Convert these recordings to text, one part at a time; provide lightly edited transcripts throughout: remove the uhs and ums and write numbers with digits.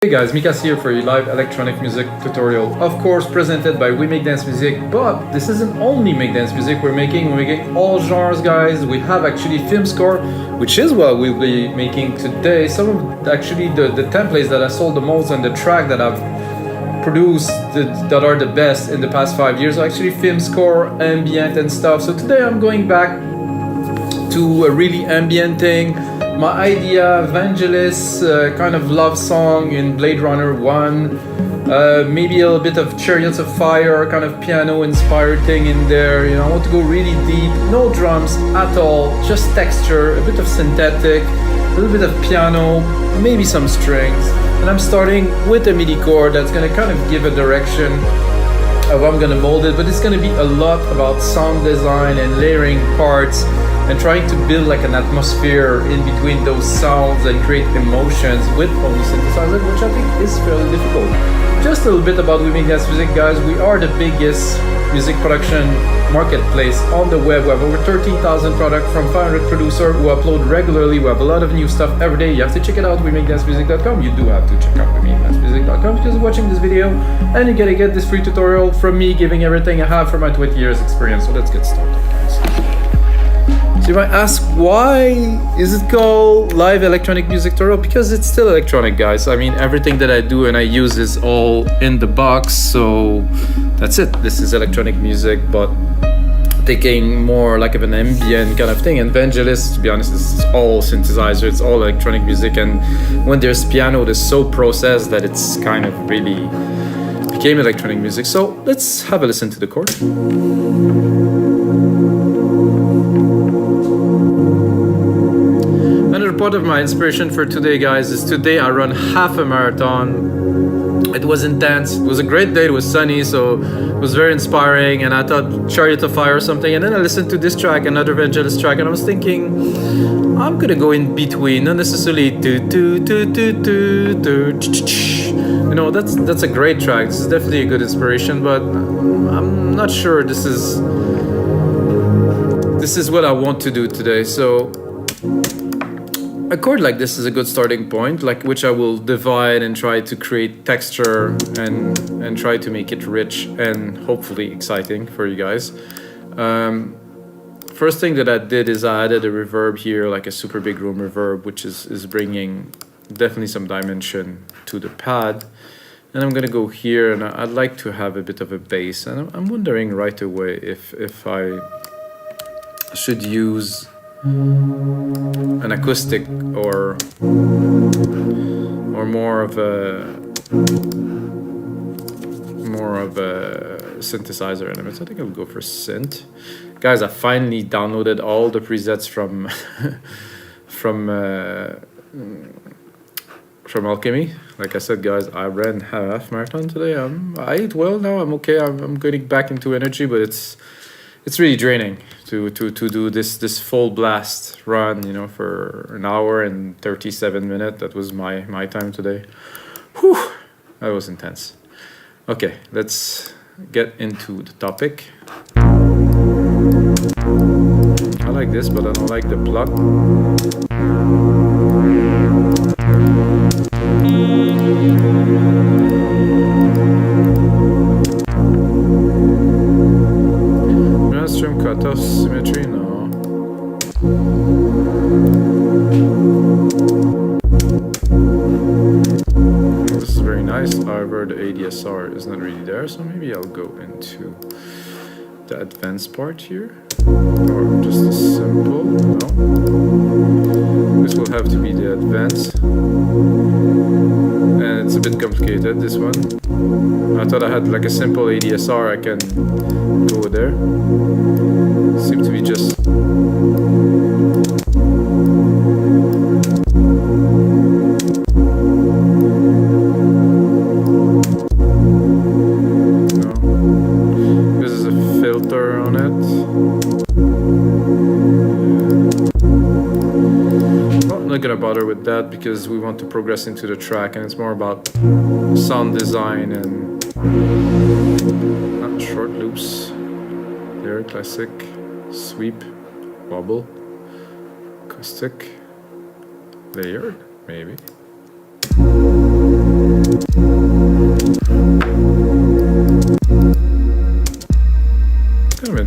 Hey guys, Mikas here for your live electronic music tutorial, of course presented by We Make Dance Music, but this isn't only Make Dance Music we're making all genres guys. We have actually film score, which is what we'll be making today. Some of actually the templates that I sold the most and the track that I've produced that are the best in the past 5 years are actually film score, ambient and stuff. So today I'm going back to a really ambient thing. My idea, Vangelis, kind of love song in Blade Runner 1, maybe a little bit of Chariots of Fire, kind of piano-inspired thing in there. You know, I want to go really deep, no drums at all, just texture, a bit of synthetic, a little bit of piano, maybe some strings. And I'm starting with a MIDI chord that's going to kind of give a direction of how I'm going to mold it, but it's going to be a lot about sound design and layering parts and trying to build like an atmosphere in between those sounds and create emotions with only synthesizer, which I think is fairly difficult. Just a little bit about We Make Dance Music, guys. We are the biggest music production marketplace on the web. We have over 13,000 products from 500 producers who upload regularly. We have a lot of new stuff every day. You have to check it out, WeMakeDanceMusic.com. You do have to check out WeMakeDanceMusic.com because you're watching this video and you're gonna get this free tutorial from me giving everything I have from my 20 years experience. So let's get started, guys. So you might ask, why is it called live electronic music tutorial? Because it's still electronic, guys. I mean, everything that I do and I use is all in the box, so that's it. This is electronic music, but taking more like of an ambient kind of thing. And Vangelis, to be honest, is all synthesizer, it's all electronic music, and when there's piano, it's so processed that it's kind of really became electronic music. So let's have a listen to the chord. Part of my inspiration for today, guys, is today I run half a marathon. It was intense. It was a great day. It was sunny, so it was very inspiring. And I thought Chariot of Fire or something. And then I listened to this track, another Vangelis track, and I was thinking, I'm gonna go in between, not necessarily you know, that's a great track. This is definitely a good inspiration, but I'm not sure this is what I want to do today. So a chord like this is a good starting point, like which I will divide and try to create texture and try to make it rich and hopefully exciting for you guys. First thing that I did is I added a reverb here, like a super big room reverb, which is bringing definitely some dimension to the pad. And I'm gonna go here, and I'd like to have a bit of a bass. And I'm wondering right away if I should use an acoustic or more of a synthesizer element. So I think I'll go for synth. Guys, I finally downloaded all the presets from from Alchemy. Like I said, guys, I ran half marathon today. I ate well now. I'm okay. I'm getting back into energy, but it's really draining to do this full blast run, you know, for an hour and 37 minutes. That was my time today. Whew, that was intense. Okay, let's get into the topic. I like this, but I don't like the pluck. Cutoff symmetry, no. This is very nice. However, the ADSR is not really there, so maybe I'll go into the advanced part here, or just a simple. No, this will have to be the advanced, and it's a bit complicated. This one. I thought I had like a simple ADSR. I can go there. Seems to be just no. This is a filter on it. Well, I'm not gonna bother with that because we want to progress into the track, and it's more about sound design and not short loops. There, classic, sweep, wobble, acoustic, layered, maybe.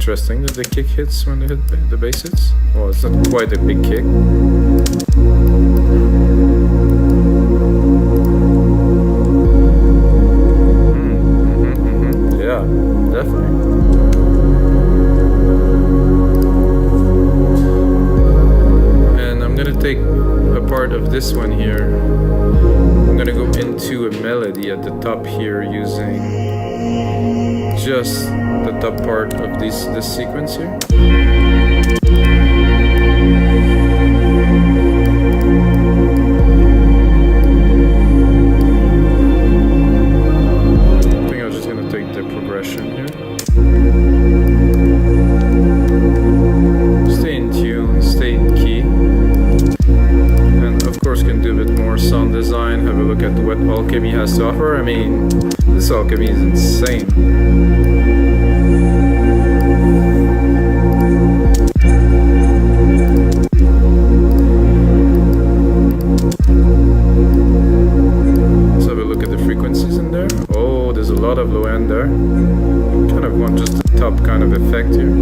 interesting that the kick hits when they hit the bass hits. Well, it's not quite a big kick. Yeah, definitely. And I'm gonna take a part of this one here. I'm gonna go into a melody at the top here using just the top part of this sequence here. I think I'm just gonna take the progression here. Stay in tune, stay in key. And of course can do a bit more sound design, have a look at what Alchemy has to offer. I mean, this Alchemy is insane. Let's have a look at the frequencies in there. Oh, there's a lot of low end there. Kind of want just the top kind of effect here.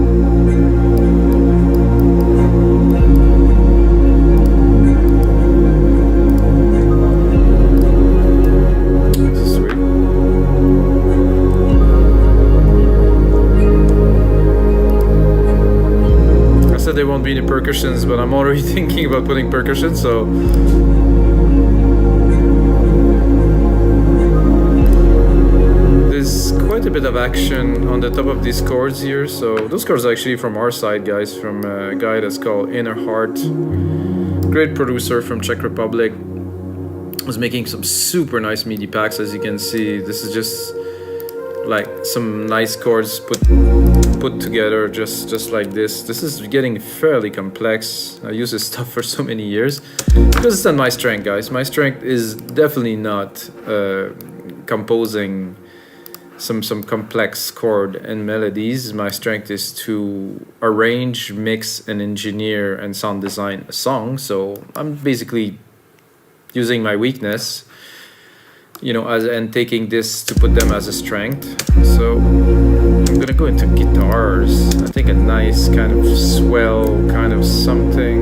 There won't be any percussions, but I'm already thinking about putting percussion, so there's quite a bit of action on the top of these chords here. So those chords are actually from our side, guys, from a guy that's called Inner Heart, great producer from Czech Republic. Was making some super nice MIDI packs. As you can see, this is just like some nice chords put together just like this. This is getting fairly complex. I use this stuff for so many years because it's not my strength, guys. My strength is definitely not composing some complex chord and melodies. My strength is to arrange, mix, and engineer and sound design a song. So I'm basically using my weakness, you know, and taking this to put them as a strength. So I'm gonna go into guitars. I think a nice kind of swell kind of something.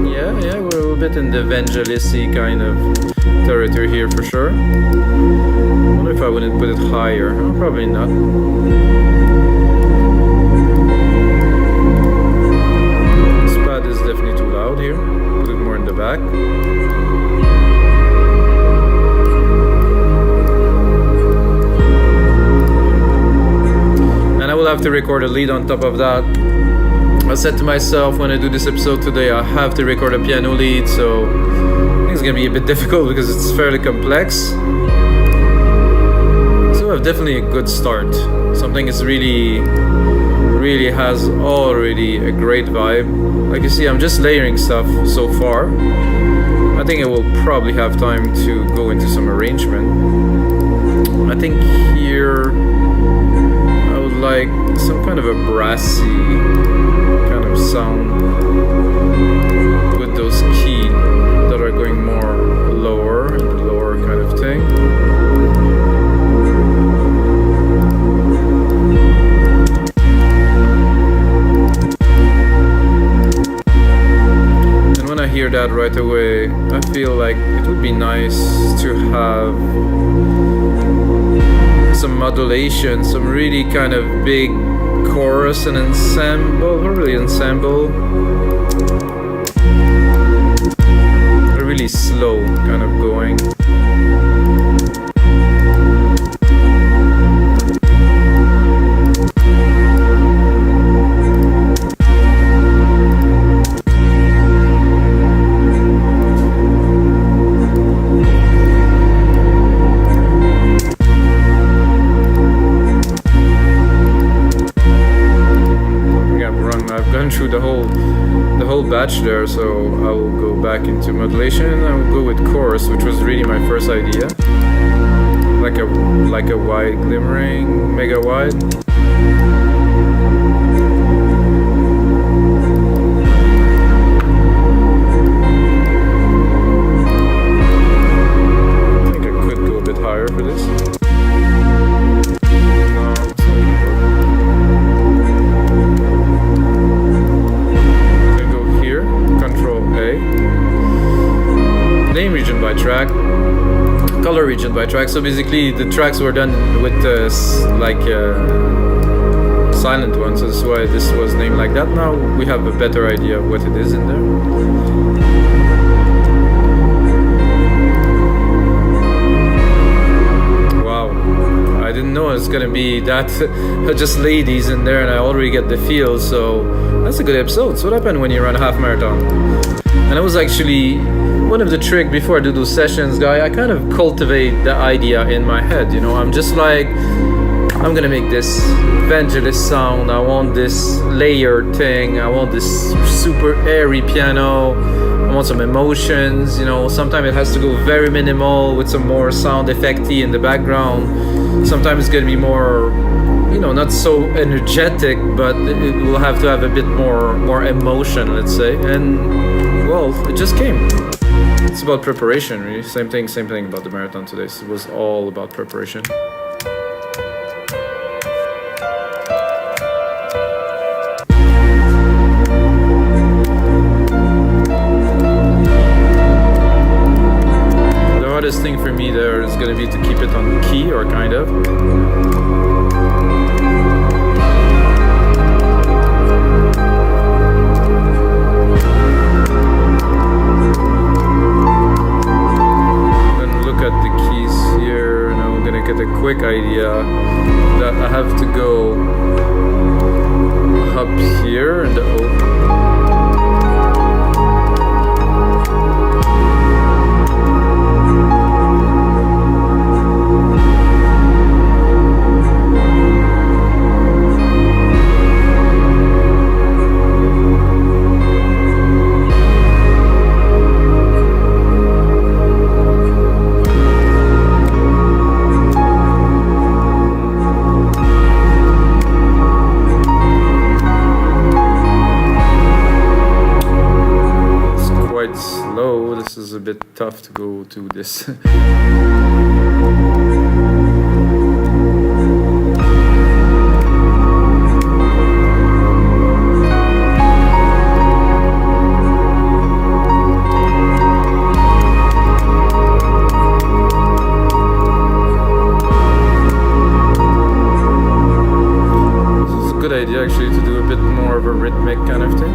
Yeah, we're a little bit in the Vangelis-y kind of territory here for sure. I wonder if I wouldn't put it higher. Oh, probably not. This pad is definitely too loud here. Put it more in the back. And I will have to record a lead on top of that. I said to myself when I do this episode today, I have to record a piano lead, so I think it's gonna be a bit difficult because it's fairly complex. Definitely a good start. Something is really has already a great vibe. Like you see, I'm just layering stuff so far. I think I will probably have time to go into some arrangement. I think here I would like some kind of a brassy kind of sound with those keys that are going more lower and the lower kind of thing. I hear that right away, I feel like it would be nice to have some modulation, some really kind of big chorus and ensemble, probably ensemble, really slow kind of going. Through the whole batch there, so I will go back into modulation and I will go with chorus, which was really my first idea, like a wide glimmering, mega wide. region by track. So basically, the tracks were done with silent ones. So that's why this was named like that. Now we have a better idea of what it is in there. I didn't know it's gonna be that just ladies in there, and I already get the feel. So that's a good episode. So what happened when you run a half marathon? And it was actually one of the tricks before I do those sessions, guy. I kind of cultivate the idea in my head. You know, I'm just like, I'm gonna make this Vangelis sound. I want this layered thing. I want this super airy piano. I want some emotions. You know, sometimes it has to go very minimal with some more sound effecty in the background. Sometimes it's gonna be more, you know, not so energetic, but it will have to have a bit more emotion, let's say. And well, it just came. It's about preparation, really. Same thing about the marathon today. So it was all about preparation. Hardest thing for me there is going to be to keep it on key, or kind of. Then look at the keys here, and I'm going to get a quick idea that I have to go up here in the O. This is a bit tough to go to this. Good idea actually to do a bit more of a rhythmic kind of thing.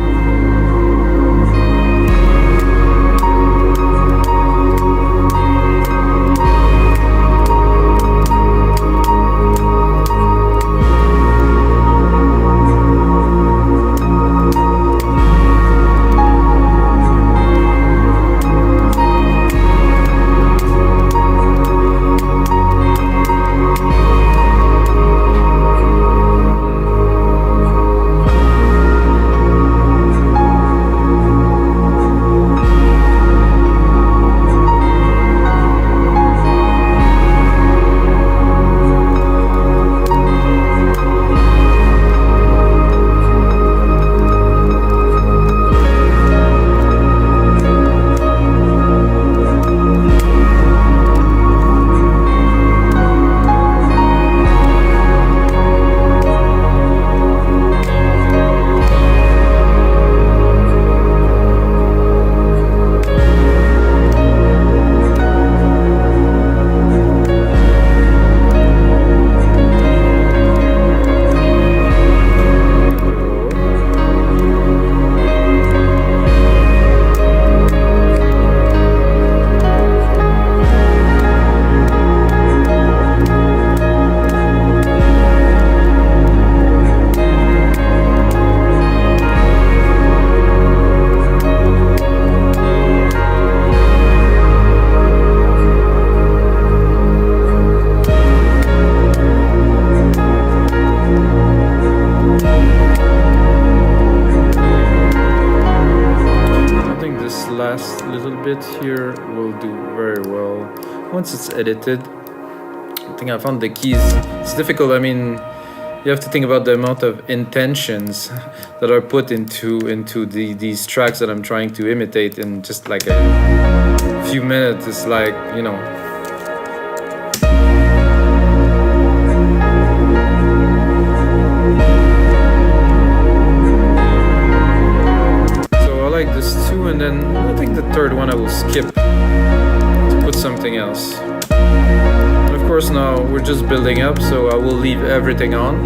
bit here will do very well once it's edited. I think I found the keys. It's difficult. I mean, you have to think about the amount of intentions that are put into these tracks that I'm trying to imitate in just like a few minutes. It's like, you know, so I like this too, and then I think the third one I will skip to put something else. course now we're just building up, so I will leave everything on.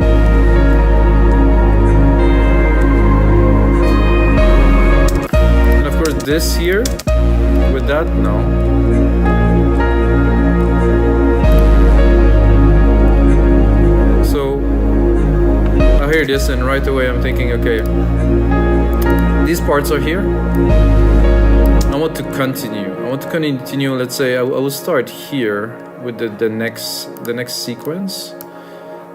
And of course this here, with that, no. So I hear this and right away I'm thinking, okay, these parts are here. I want to continue. Let's say I will start here with the next sequence,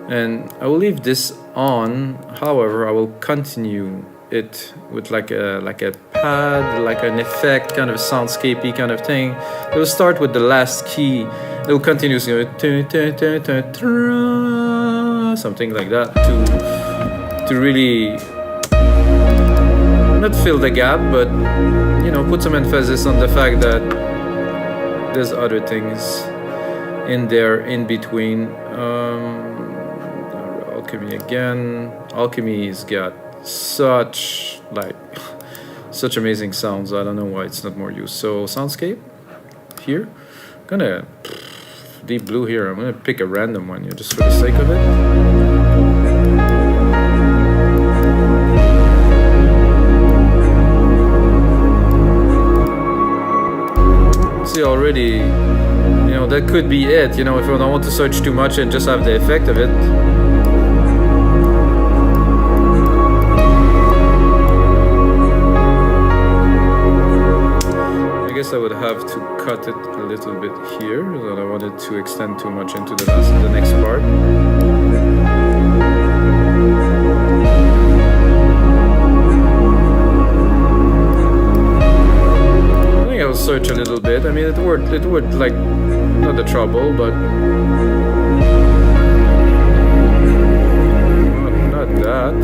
and I will leave this on. However, I will continue it with like a pad, like an effect, kind of soundscapey kind of thing. It will start with the last key. It will continue something like that to really not fill the gap, but you know, put some emphasis on the fact that there's other things in there in between. Alchemy again. Alchemy's got such amazing sounds. I don't know why it's not more used. So soundscape here. I'm gonna deep blue here. I'm gonna pick a random one here just for the sake of it. See already, you know, that could be it. You know, if I don't want to search too much and just have the effect of it. I guess I would have to cut it a little bit here. I don't want it to extend too much into the next part. I'll search a little bit. I mean, it would like not the trouble, but not that.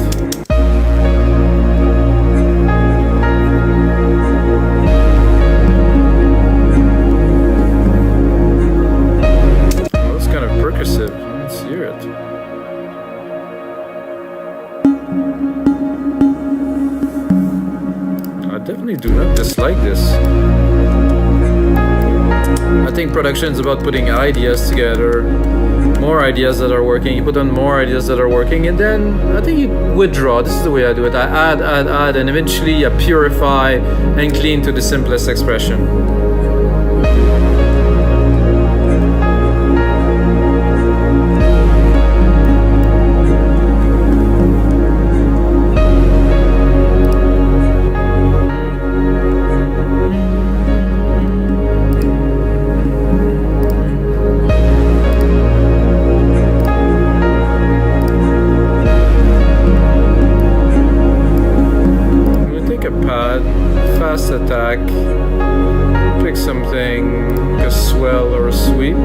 Well, it's kind of percussive. Let's hear it. I definitely do not dislike this. I think production is about putting ideas together, more ideas that are working. You put on more ideas that are working, and then I think you withdraw. This is the way I do it. I add, and eventually I purify and clean to the simplest expression. Attack, pick something, a swell or a sweep.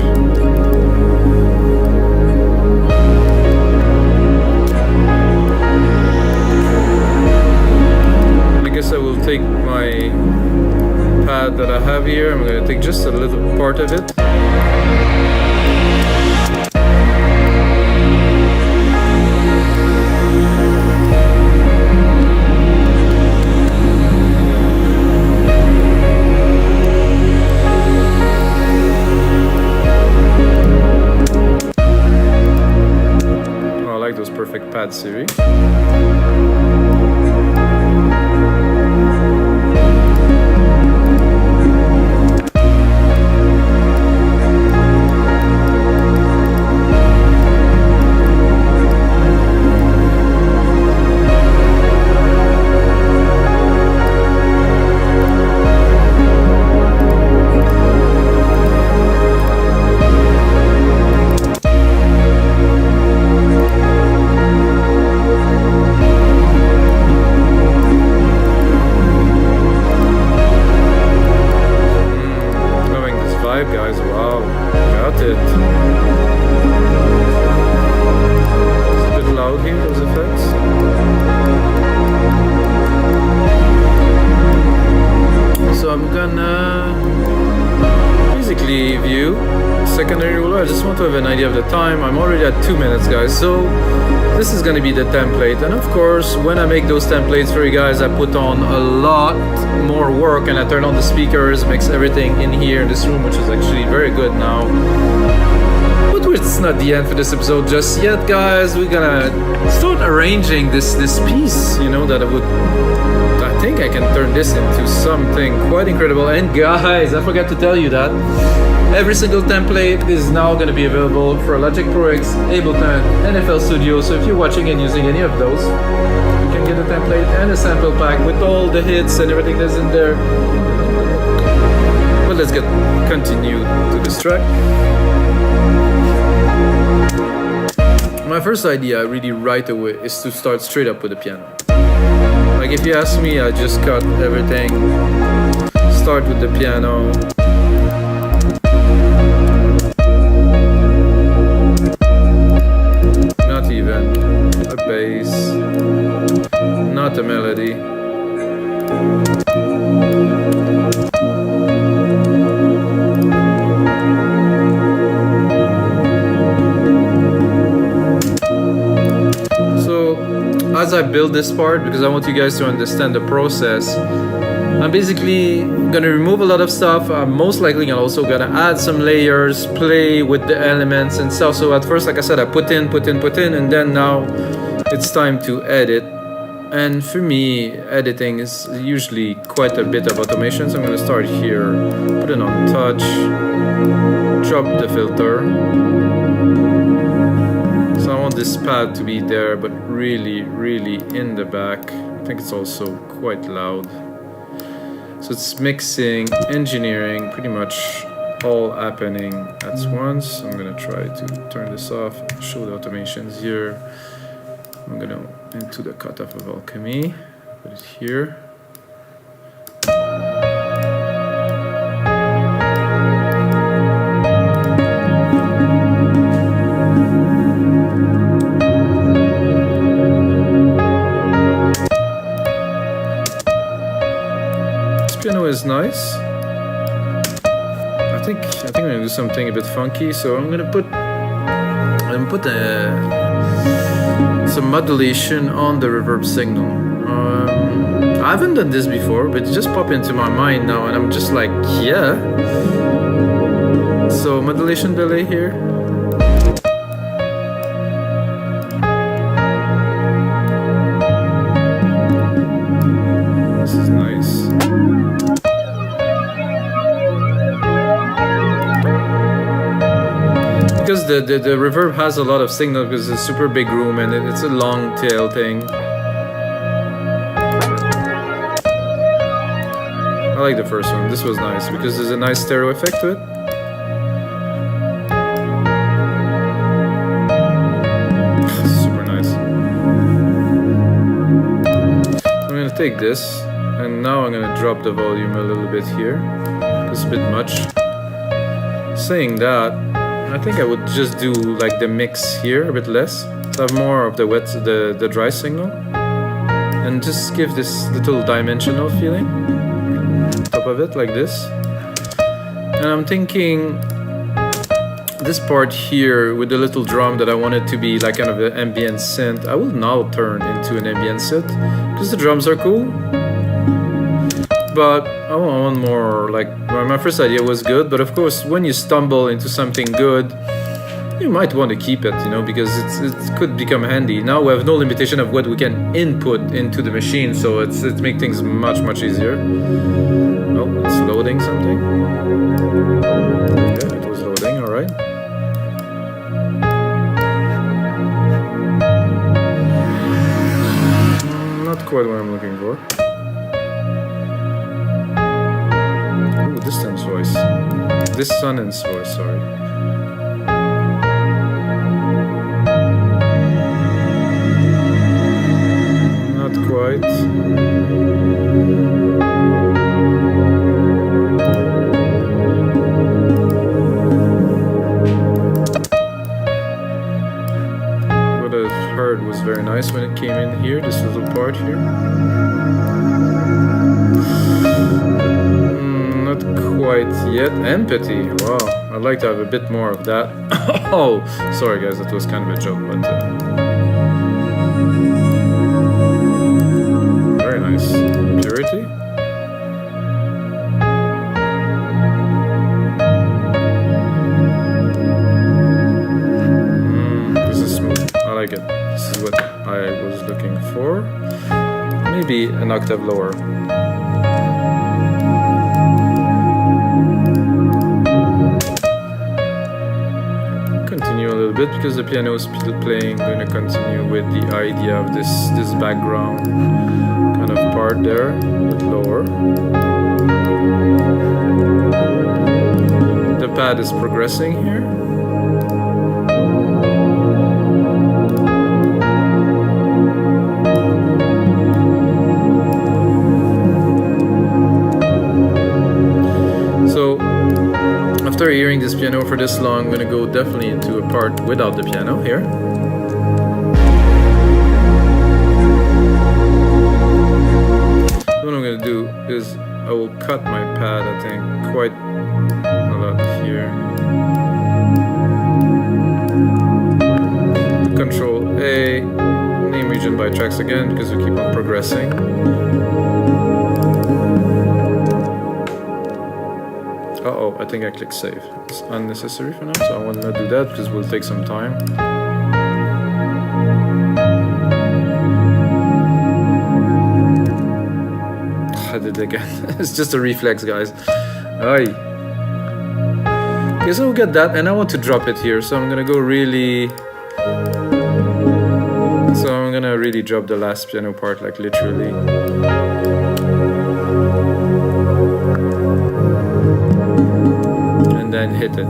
I guess I will take my pad that I have here. I'm going to take just a little part of it. Perfect pad series. Guys, wow, got it. It's a bit loud here, those effects. So I'm gonna basically view secondary ruler. I just want to have an idea of the time. I'm already at 2 minutes, guys, so this is gonna be the template. And of course, when I make those templates for you guys, I put on a lot more work, and I turn on the speakers, mix everything in here in this room, which is actually very good now. Put course, it's not the end for this episode just yet, guys. We're gonna start arranging this piece, you know, that I think I can turn this into something quite incredible. And guys, I forgot to tell you that every single template is now going to be available for Logic Pro X, Ableton, and FL Studio. So if you're watching and using any of those, you can get a template and a sample pack with all the hits and everything that's in there. But let's continue to this track. My first idea really right away is to start straight up with the piano. Like if you ask me, I just cut everything, start with the piano. Not even a bass, not a melody. As I build this part, because I want you guys to understand the process, I'm basically gonna remove a lot of stuff. I'm most likely also gonna add some layers, play with the elements and stuff. So at first, like I said, I put in, and then now it's time to edit. And for me, editing is usually quite a bit of automation. So I'm gonna start here, put it on touch, drop the filter. So I want this pad to be there, but really in the back. I think it's also quite loud. So it's mixing, engineering, pretty much all happening at once. I'm gonna try to turn this off, show the automations here. I'm gonna into the cutoff of Alchemy, put it here. Piano is nice. I think I'm gonna do something a bit funky. So I'm gonna put some modulation on the reverb signal. I haven't done this before, but it just popped into my mind now, and I'm just like, yeah. So modulation delay here. This is nice. Because the reverb has a lot of signal because it's a super big room and it's a long tail thing. I like the first one. This was nice because there's a nice stereo effect to it. Super nice. I'm gonna take this and now I'm gonna drop the volume a little bit here. It's a bit much. Saying that, I think I would just do like the mix here a bit less, to have more of the dry signal, and just give this little dimensional feeling on top of it like this. And I'm thinking this part here with the little drum that I want it to be like kind of an ambient synth, I will now turn into an ambient synth because the drums are cool. But I want more, like, my first idea was good, but of course, when you stumble into something good, you might want to keep it, you know, because it could become handy. Now we have no limitation of what we can input into the machine, so it makes things much easier. Oh, it's loading something. Yeah, it was loading, alright. Not quite what I'm looking for. Distance voice. Dissonance voice, sorry. Not quite. What I heard was very nice when it came in here, this little part here. Quite yet. Empathy. Wow, I'd like to have a bit more of that. Oh, sorry guys, that was kind of a joke, but very nice. Purity. like it. This is what I was looking for. Maybe an octave lower. Continue a little bit because the piano is still playing. I'm going to continue with the idea of this background kind of part there, a bit lower. The pad is progressing here. So after hearing this piano for this long, I'm going to go definitely into a part without the piano here. What I'm going to do is I will cut my pad, I think, quite a lot here. Control A, name region by tracks again because we keep on progressing. Uh-oh, I think I clicked save. It's unnecessary for now, so I will not do that because it will take some time. I did it again. It's just a reflex, guys. Aye. Okay, so we got that, and I want to drop it here, so I'm gonna go really... So I'm gonna really drop the last piano part, like literally. Then hit it.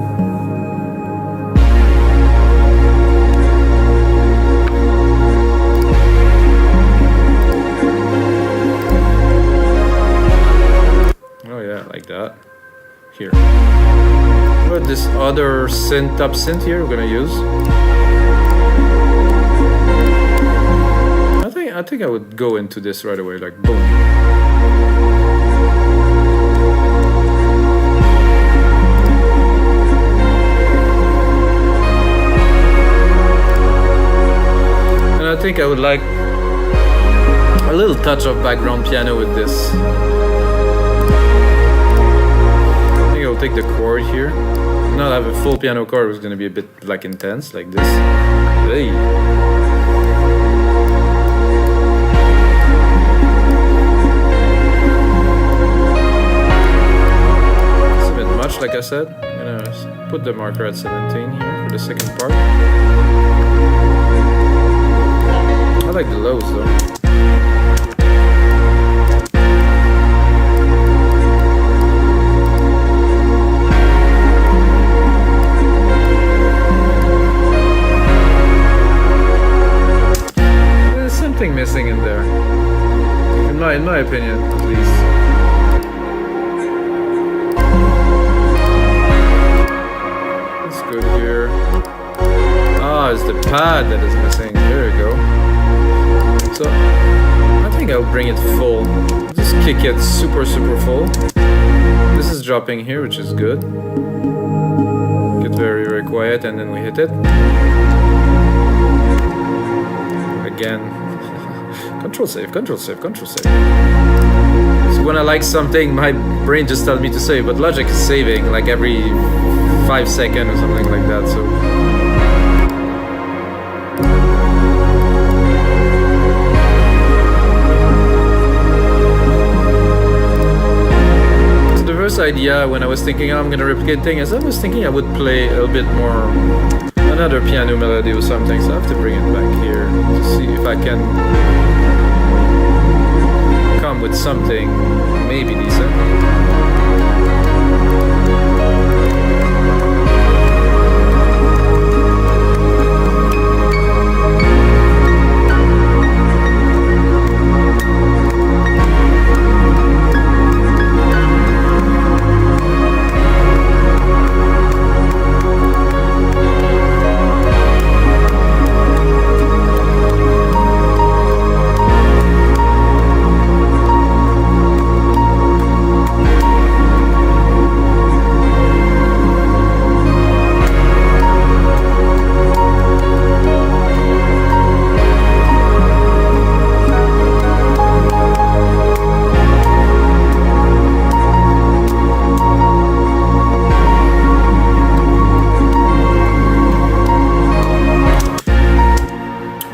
Oh yeah, like that. Here. But this other synth, top synth here, we're gonna use. I think I would go into this right away, like boom. I think I would like a little touch of background piano with this. I think I'll take the chord here. Not have a full piano chord, it's gonna be a bit like intense, like this. Hey. It's a bit much, like I said. I'm gonna put the marker at 17 here for the second part. I like the lows though. There's something missing in there. In my opinion, at least. That's good here. Ah, it's the pad that is missing. There we go. So I think I'll bring it full. Just kick it super full. This is dropping here, which is good. Get very quiet and then we hit it. Again. Control save. So when I like something, my brain just tells me to save, but Logic is saving like every 5 seconds or something like that, so. Idea when I was thinking I'm gonna replicate things, I was thinking I would play a little bit more another piano melody or something, so I have to bring it back here to see if I can come with something maybe decent.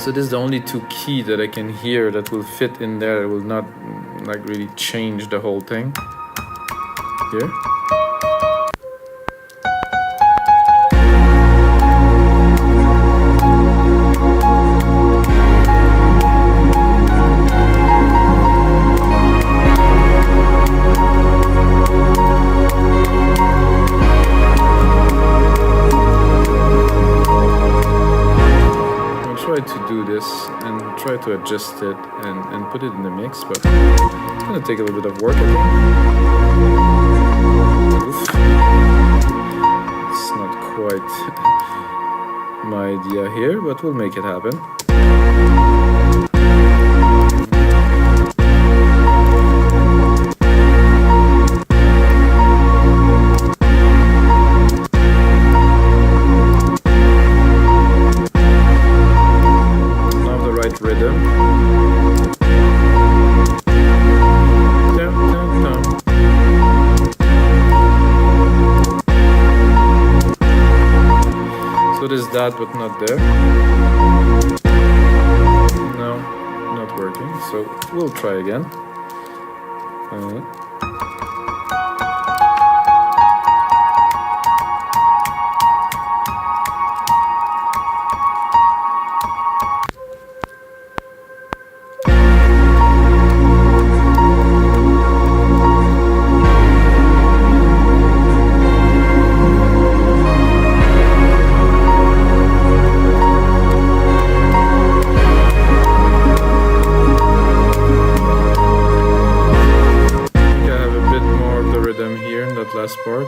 So this is the only two key that I can hear that will fit in there. It will not like really change the whole thing. Here. To do this and try to adjust it and put it in the mix, but it's gonna take a little bit of work, I think. Oof. It's not quite my idea here, but we'll make it happen. That but not there. No, not working, so we'll try again. Last part.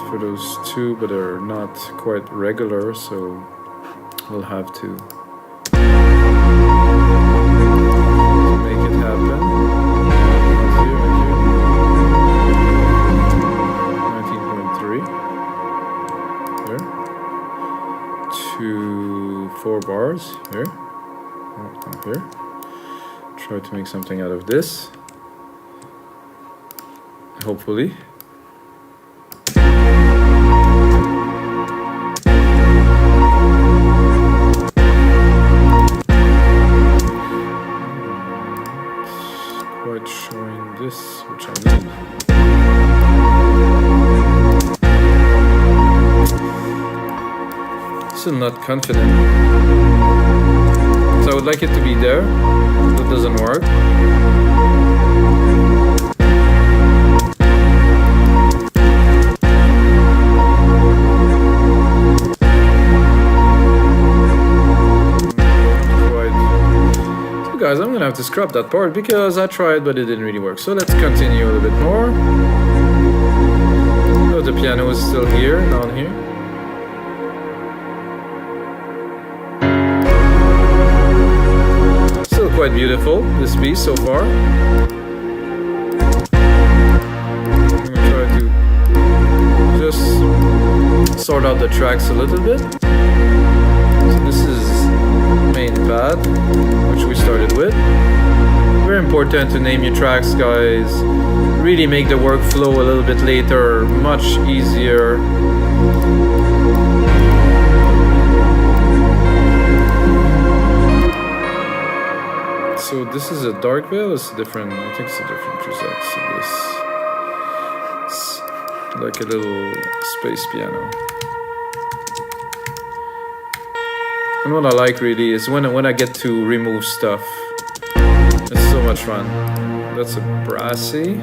For those two, but they're not quite regular, so we'll have to make it happen. 19.3 there, 2 4 bars here, here. Try to make something out of this, hopefully. Showing this, which I need. Still not confident. So I would like it to be there. That doesn't work. Guys, I'm gonna have to scrap that part because I tried but it didn't really work. So let's continue a little bit more. Oh, the piano is still here, down here. Still quite beautiful, this piece so far. I'm gonna try to just sort out the tracks a little bit. So this is main pad, which we started with. Very important to name your tracks, guys. Really make the workflow a little bit later much easier. So this is a dark veil. It's different. I think it's a different preset. So this, it's like a little space piano. And what I like really is when I get to remove stuff. It's so much fun. That's a brassy.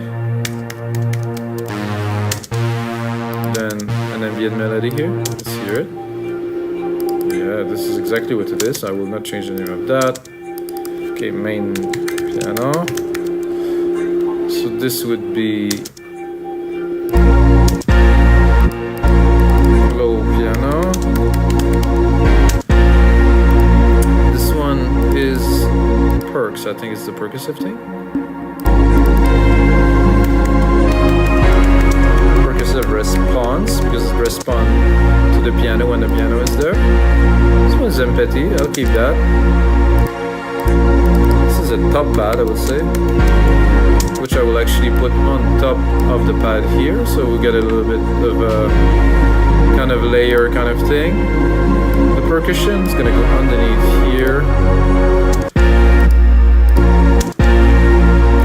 Then an ambient melody here. Let's hear it. Yeah, this is exactly what it is. I will not change the name of that. Okay, main piano. So this would be low piano. works. I think it's the percussive thing. Percussive response, because it responds to the piano when the piano is there. This one's empathy, I'll keep that. This is a top pad, I would say, which I will actually put on top of the pad here, so we get a little bit of a kind of layer kind of thing. The percussion is gonna go underneath here.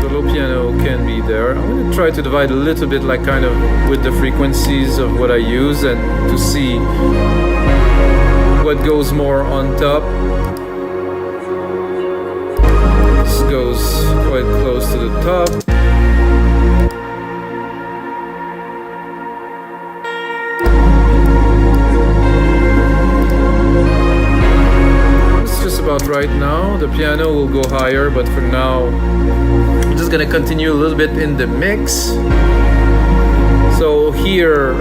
The little piano can be there. I'm gonna try to divide a little bit, like kind of with the frequencies of what I use, and to see what goes more on top. This goes quite close to the top. About right now. The piano will go higher, but for now I'm just gonna continue a little bit in the mix. So here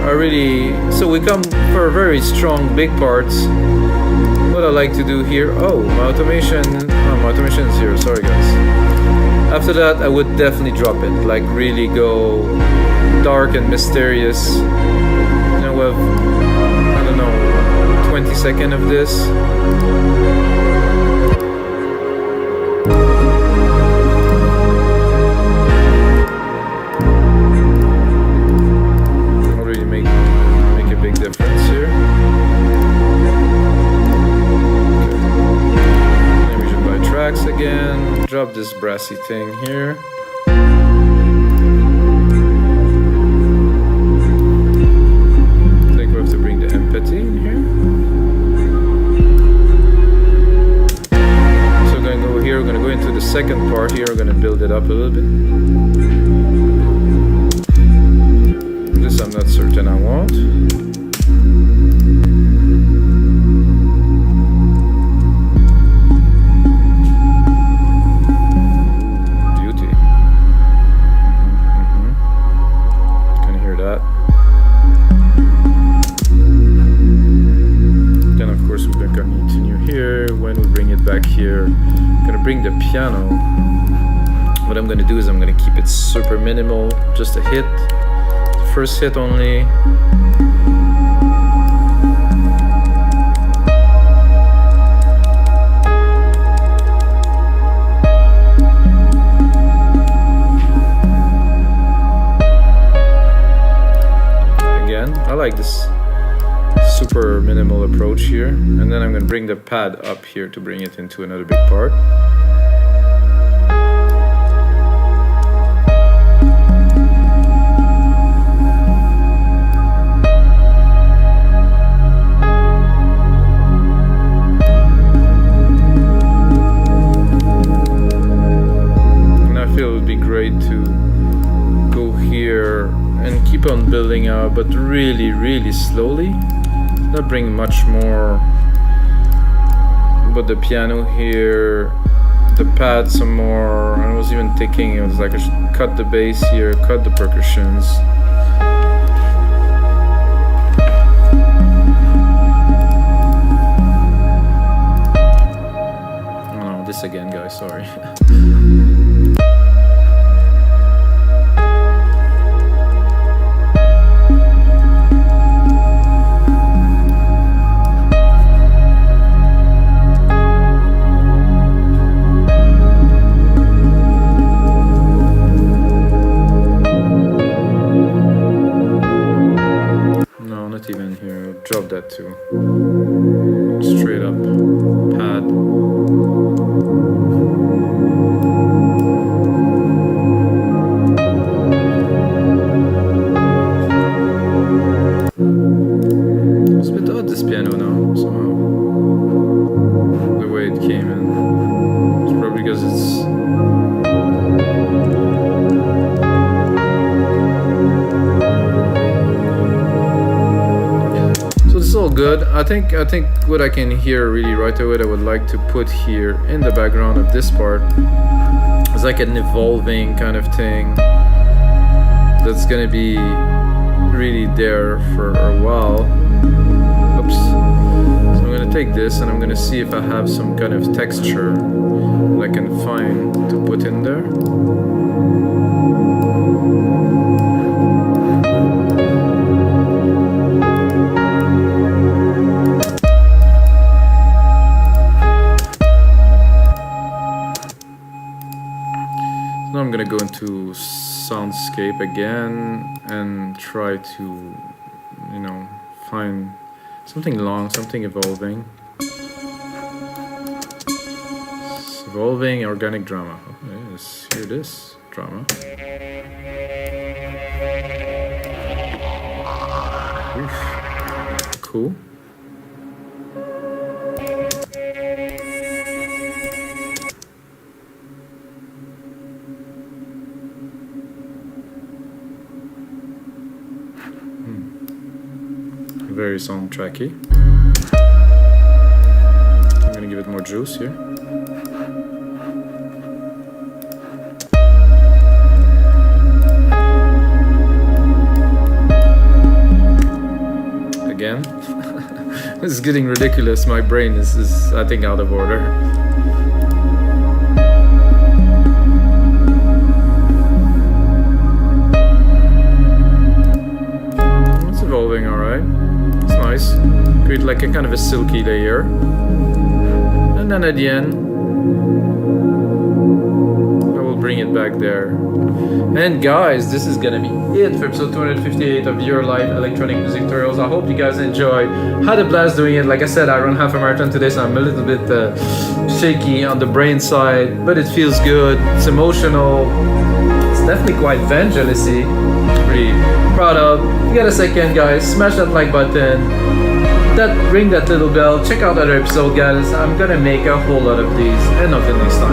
so we come for very strong big parts. What I like to do here, my automation is here, sorry guys. After that I would definitely drop it, like really go dark and mysterious. You know, with, I don't know, 20 seconds of this. Again, drop this brassy thing here. I think we have to bring the empathy in here. So we're gonna go here, we're gonna go into the second part here, we're gonna build it up a little bit. This I'm not certain I want. Bring the piano. What I'm gonna do is I'm gonna keep it super minimal, just a hit, first hit only. Again, I like this super minimal approach here, and then I'm going to bring the pad up here to bring it into another big part. And I feel it would be great to go here and keep on building up, but really, really slowly. Not bring much more, but the piano here, the pad some more. I was even thinking, it was like I should cut the bass here, cut the percussions. Oh, this again, guys, sorry. Drop that too. Straight up pad. It's a bit odd, this piano now, somehow. The way it came in. It's probably because it's all good. I think what I can hear really right away that I would like to put here in the background of this part is like an evolving kind of thing that's gonna be really there for a while. Oops. So I'm gonna take this and I'm gonna see if I have some kind of texture, I can find to put in there. Now I'm gonna go into soundscape again and try to, you know, find something long, something evolving. It's evolving organic drama. Okay, let's hear this drama. Oof. Cool. Very soundtracky. I'm gonna give it more juice here. Again, this is getting ridiculous. My brain is I think out of order. It's evolving, all right. Nice. Create like a kind of a silky layer, and then at the end I will bring it back there. And guys, this is gonna be it for episode 258 of your live electronic music tutorials. I hope you guys enjoyed. Had a blast doing it. Like I said, I run half a marathon today, so I'm a little bit shaky on the brain side, but it feels good. It's emotional. It's definitely quite Vangelis-y. Pretty proud of. If you got a second, guys, smash that like button, ring that little bell, check out other episodes, guys. I'm gonna make a whole lot of these, and until next time.